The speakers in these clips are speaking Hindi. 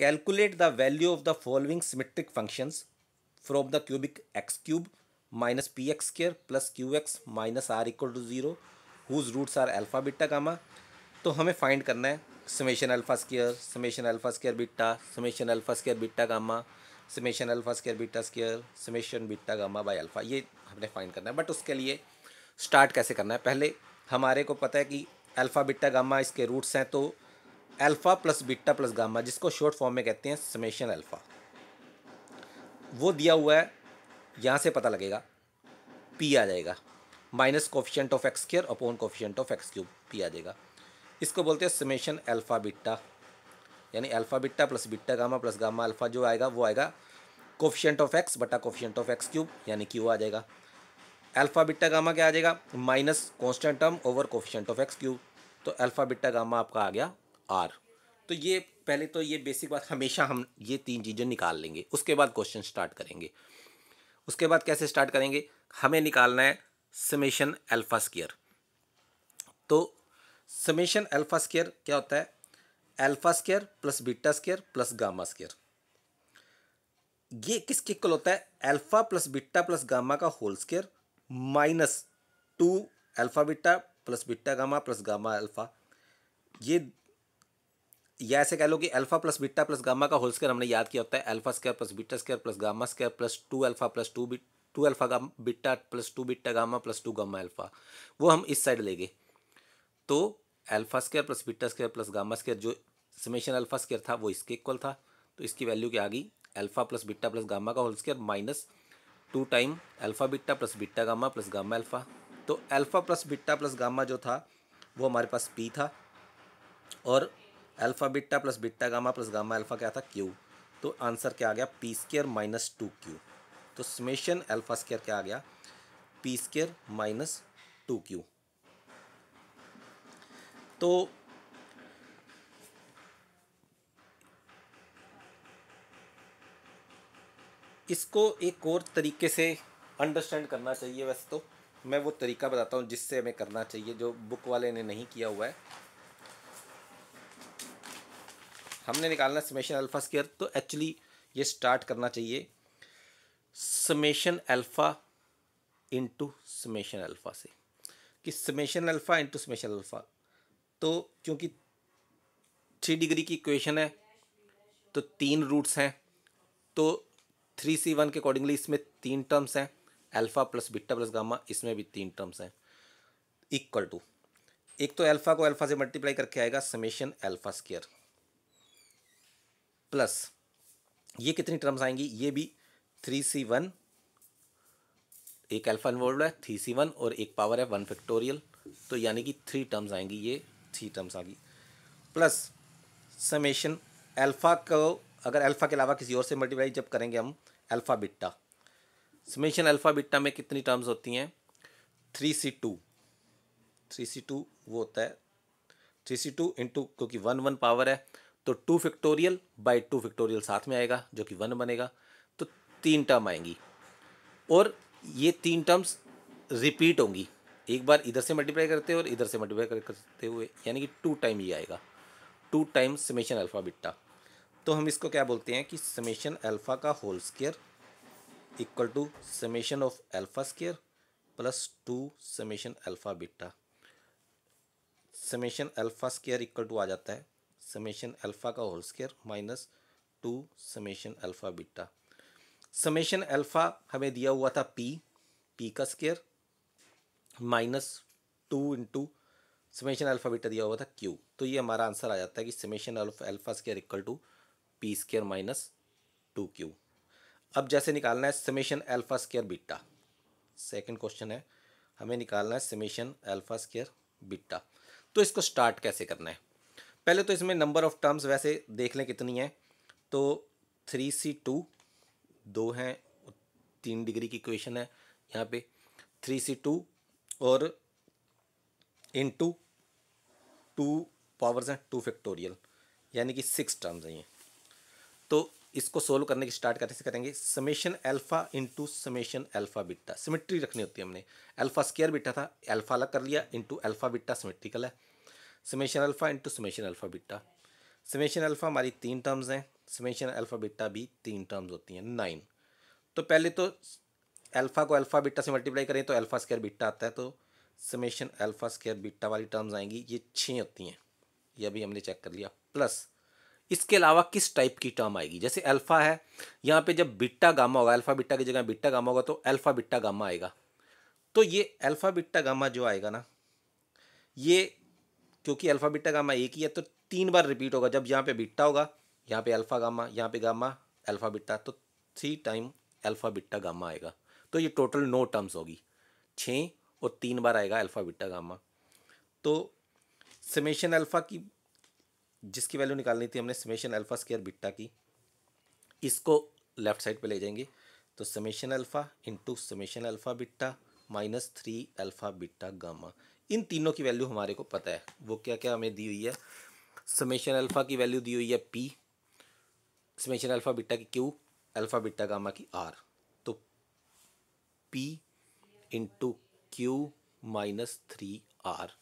Calculate the value of the following symmetric functions from the cubic X cube minus P X square plus Q X minus R equal to zero whose roots are alpha beta gamma. तो हमें फाइंड करना है summation alpha square beta, summation alpha square beta gamma, summation alpha square beta square, summation beta gamma by alpha. ये हमने फाइंड करना है। बट उसके लिए स्टार्ट कैसे करना है, पहले हमारे को पता है कि अल्फा बीटा गामा इसके रूट्स हैं, तो alpha plus beta plus gamma, जिसको शॉर्ट फॉर्म में कहते हैं समेशन अल्फा, वो दिया हुआ है। यहाँ से पता लगेगा, पी आ जाएगा minus coefficient of x square upon coefficient of x cube, P आ जाएगा। इसको बोलते हैं समेशन अल्फा बीटा, यानी alpha beta plus gamma alpha जो आएगा वो आएगा कोफिशिएंट ऑफ एक्स बटा कोफिशिएंट ऑफ एक्स क्यूब, यानी क्यू आ जाएगा। अल्फा बीटा गामा क्या आ जाएगा, minus constant term over coefficient of x cube, तो अल्फा बीटा गामा आपका आ गया आर। तो ये पहले तो ये बेसिक बात, हमेशा हम ये तीन चीज़ें निकाल लेंगे, उसके बाद क्वेश्चन स्टार्ट करेंगे। उसके बाद कैसे स्टार्ट करेंगे, हमें निकालना है समेशन अल्फा स्क्र। तो समेशन अल्फा स्क्र क्या होता है, alpha square plus beta square plus gamma square. ये किसके इक्वल होता है, alpha plus beta plus gamma का whole square minus 2 alpha beta plus beta gamma plus gamma alpha. ये या ऐसे कह लो कि alpha plus beta plus gamma का होल स्क्वायर हमने याद किया होता है alpha square plus beta square plus gamma square plus 2 alpha plus 2 alpha beta plus 2 beta gamma plus 2 gamma alpha. वो हम इस साइड लेंगे, तो alpha square plus beta square plus gamma square जो समेशन अल्फा स्क्वायर था वो इसके इक्वल था, तो इसकी वैल्यू क्या आ गई, alpha plus beta plus gamma का whole square minus 2 time alpha beta plus beta gamma plus gamma alpha. तो alpha plus beta plus gamma जो था वो हमारे पास पी था, और alpha beta plus beta gamma plus gamma alpha क्या था, क्यू। तो आंसर क्या आ गया, पी स्क्र माइनस 2 क्यू। तो समेशन अल्फा स्क्र क्या आ गया, पी स्क्र माइनस 2 क्यू। तो इसको एक और तरीके से अंडरस्टैंड करना चाहिए। वैसे तो मैं वो तरीका बताता हूँ जिससे हमें करना चाहिए, जो बुक वाले ने नहीं किया हुआ है। हमने निकालना समेशन अल्फा स्क्वायर, तो एक्चुअली ये स्टार्ट करना चाहिए summation alpha into summation alpha से, कि summation alpha into summation alpha. तो क्योंकि 3 डिग्री की इक्वेशन है तो 3 रूट्स हैं, तो 3c1 के अकॉर्डिंगली इसमें 3 टर्म्स हैं, alpha plus beta plus gamma, इसमें भी 3 टर्म्स हैं, इक्वल टू, एक तो अल्फा को अल्फा से मल्टीप्लाई करके आएगा समेशन अल्फा स्क्वायर, प्लस ये कितनी टर्म्स आएंगी, ये भी 3c1, एक अल्फा इन्वॉल्व है 3c1 और एक पावर है 1 फैक्टोरियल, तो यानी कि 3 टर्म्स आएंगी, ये 3 टर्म्स आ गई, प्लस समेशन अल्फा को अगर अल्फा के अलावा किसी और से मल्टीप्लाई जब करेंगे हम alpha beta, summation alpha beta में कितनी टर्म्स होती हैं, 3c2 वो होता है 3c2 इंटू, क्योंकि 1 पावर है तो 2 फैक्टोरियल बाई 2 फैक्टोरियल साथ में आएगा जो कि 1 बनेगा, तो 3 टर्म आएंगी, और ये 3 टर्म्स रिपीट होंगी, एक बार इधर से मल्टीप्लाई करते हुए और इधर से मल्टीप्लाई करते हुए, यानी कि 2 टाइम ये आएगा, 2 टाइम समेशन अल्फा बीटा। तो हम इसको क्या बोलते हैं कि समेशन अल्फा का whole square equal to summation of alpha square plus 2 summation alpha beta. Summation alpha square equal to आ जाता है समेशन अल्फा का whole square minus 2 summation alpha beta. Summation alpha हमें दिया हुआ था पी का square minus 2 into summation alpha beta दिया हुआ था क्यू। तो ये हमारा आंसर आ जाता है कि summation alpha square equal to P square minus 2 Q. अब जैसे निकालना है summation alpha square beta, second question है, हमें निकालना है समेशन अल्फा स्क्वायर बीटा। तो इसको स्टार्ट कैसे करना है, पहले तो इसमें नंबर ऑफ टर्म्स वैसे देख लें कितनी है, तो 3c2 2 हैं, 3 डिग्री की इक्वेशन है यहाँ पे, 3c2 और इंटू 2 पावर्स हैं 2 फैक्टोरियल, यानी कि 6 टर्म्स हैं ये। तो इसको सोल्व करने की स्टार्ट कैसे करेंगे, summation alpha into summation alpha beta, symmetry रखनी होती है हमने, अल्फा स्क्वायर बीटा था, अल्फा अलग कर लिया, इंटू अल्फा बीटा सिमेट्रिकल है, summation alpha into summation alpha beta. Summation alpha हमारी 3 टर्म्स हैं, समेशन अल्फ़ा बीटा भी 3 टर्म्स होती हैं, 9। तो पहले तो अल्फ़ा को अल्फ़ा बीटा से मल्टीप्लाई करें तो अल्फ़ा स्क्वायर बीटा आता है, तो समेशन अल्फ़ा स्क्वायर बीटा वाली टर्म्स आएंगी, ये 6 होती हैं, ये अभी हमने चेक कर लिया। प्लस इसके अलावा किस टाइप की टर्म आएगी, जैसे अल्फ़ा है, यहाँ पे जब बीटा गामा होगा, अल्फ़ा बीटा की जगह बीटा गामा होगा तो अल्फ़ा बीटा गामा आएगा। तो ये अल्फ़ा बीटा गामा जो आएगा ना, ये क्योंकि अल्फ़ा बीटा गामा एक ही है तो 3 बार रिपीट होगा। जब यहाँ पे बीटा होगा, यहाँ पे अल्फ़ा गामा, यहाँ पे गामा अल्फ़ा बीटा, तो 3 टाइम अल्फ़ा बीटा गामा आएगा। तो ये टोटल 9 टर्म्स होगी, 6 और 3 बार आएगा अल्फ़ा बीटा गामा। तो समेशन अल्फ़ा की जिसकी वैल्यू निकालनी थी हमने, समेशन अल्फ़ा स्क्वायर बीटा की, इसको लेफ्ट साइड पे ले जाएंगे। तो summation alpha into summation alpha beta minus 3 alpha beta gamma, इन तीनों की वैल्यू हमारे को पता है। वो क्या क्या हमें दी हुई है, समेशन अल्फ़ा की वैल्यू दी हुई है पी, समेशन अल्फ़ा बीटा की क्यू, अल्फ़ा बीटा गामा की आर। तो P into Q minus 3 R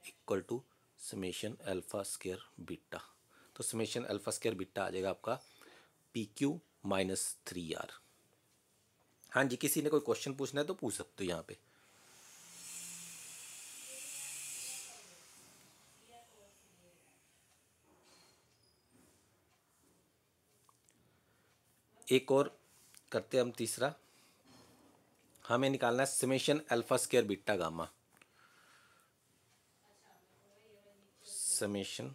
equal to summation alpha square beta. तो समेशन अल्फ़ा स्क्वायर बीटा आ जाएगा आपका पी क्यू माइनस 3 आर। हाँ जी, किसी ने कोई क्वेश्चन पूछना है तो पूछ सकते हो यहाँ पे। एक और करते हैं हम, तीसरा हमें निकालना है summation alpha square beta gamma. Summation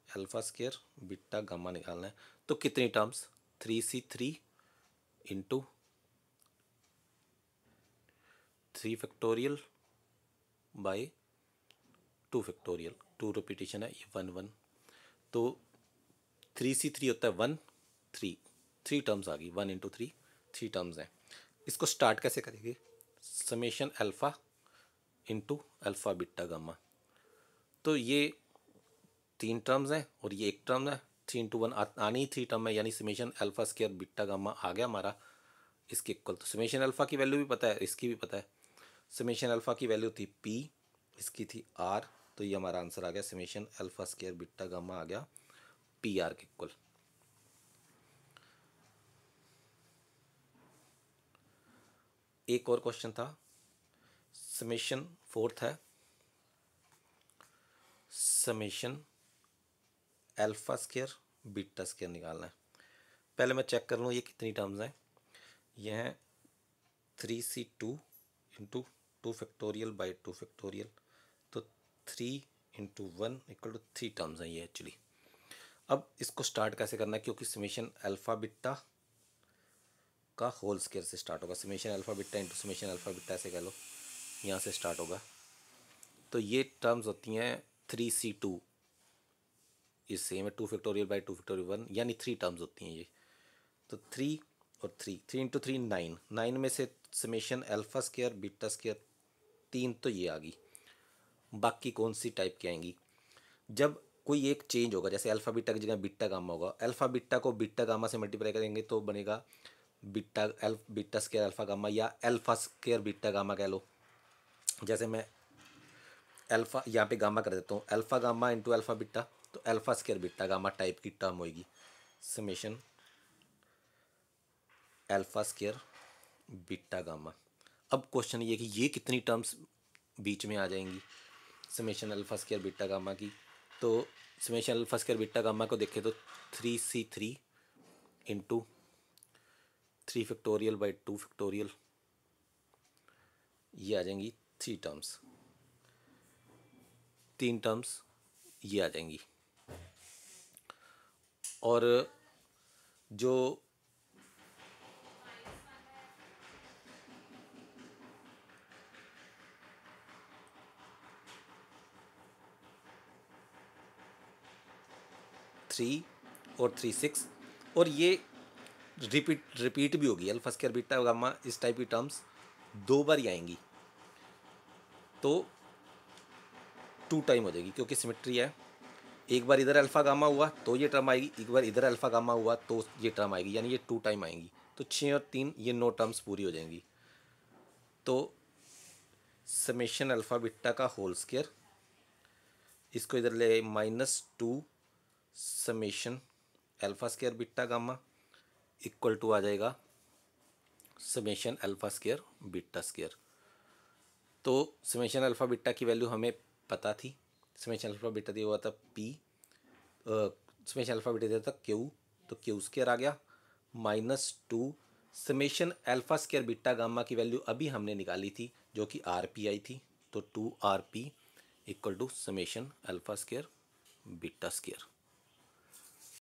alpha square beta gamma निकालना है, तो कितनी terms, 3c3 into 3 factorial by 2 factorial, 2 repetition है, ये 1 1, तो 3c3 होता है 1 3, 3 टर्म्स आ गई, 1 इंटू 3, 3 टर्म्स हैं। इसको स्टार्ट कैसे करेंगे, summation alpha into alpha beta gamma, तो ये 3 टर्म्स हैं और ये एक टर्म है, 3 into 1 आनी ही 3 टर्म है, यानी summation alpha square beta gamma आ गया हमारा इसके इक्वल। तो समेशन अल्फ़ा की वैल्यू भी पता है, इसकी भी पता है। समेशन अल्फ़ा की वैल्यू थी पी, इसकी थी आर, तो ये हमारा आंसर आ गया, summation alpha square beta gamma आ गया पी आर के इक्वल। एक और क्वेश्चन था, समेशन फोर्थ है, summation alpha square beta square निकालना है। पहले मैं चेक कर लूँ ये कितनी टर्म्स हैं, ये हैं 3c2 into 2 factorial by 2 factorial, तो 3 into 1 इक्वल टू 3 टर्म्स हैं ये एक्चुअली। अब इसको स्टार्ट कैसे करना है, क्योंकि समेशन अल्फ़ा बीटा का होल स्क्वायर से स्टार्ट होगा, summation alpha beta into summation alpha beta ऐसे कह लो, यहाँ से स्टार्ट होगा। तो ये टर्म्स होती हैं 3c2, ये सेम है 2 फैक्टोरियल बाई 2 फैक्टोरियल 1, यानी 3 टर्म्स होती हैं ये। तो 3 और 3 इंटू 3 9, 9 में से summation alpha square beta square 3, तो ये आ गई। बाकी कौन सी टाइप की आएंगी, जब कोई एक चेंज होगा, जैसे अल्फ़ा बीटा की जगह बीटा गामा होगा, अल्फ़ा बीटा को बीटा गामा से मल्टीप्लाई करेंगे तो बनेगा बीटा स्क्वायर अल्फ़ा गामा, या अल्फ़ा स्क्वायर बीटा गामा कह लो। जैसे मैं अल्फ़ा यहाँ पे गामा कर देता हूँ, alpha gamma into alpha beta, तो alpha square beta gamma type की टर्म होगी summation alpha square beta gamma. अब क्वेश्चन ये कि ये कितनी टर्म्स बीच में आ जाएंगी summation alpha square beta gamma की। तो summation alpha square beta gamma को देखें तो 3c3 into 3 factorial by 2 factorial, ये आ जाएंगी 3 टर्म्स, 3 टर्म्स ये आ जाएंगी। और जो थ्री और 3 6, और ये रिपीट भी होगी, अल्फा स्क्वायर बीटा गामा इस टाइप की टर्म्स 2 बार ही आएंगी, तो 2 टाइम हो जाएगी, क्योंकि सिमेट्री है। एक बार इधर अल्फा गामा हुआ तो ये टर्म आएगी, एक बार इधर अल्फा गामा हुआ तो ये टर्म आएगी, यानी ये 2 टाइम आएंगी। तो 6 और 3 ये 9 टर्म्स पूरी हो जाएंगी। तो समेशन अल्फा बीटा का होल स्क्वायर, इसको इधर ले -2 summation alpha square beta gamma equal to आ जाएगा summation alpha square beta square. तो समेशन अल्फ़ा बीटा की वैल्यू हमें पता थी, समेशन अल्फ़ा बीटा दिया हुआ था पी, समेशन अल्फ़ा बीटा दिया था क्यू, तो क्यू स्क्वायर आ गया -2 summation alpha square beta gamma की वैल्यू अभी हमने निकाली थी जो कि आर पी आई थी, तो 2 RP equal to summation alpha square beta square.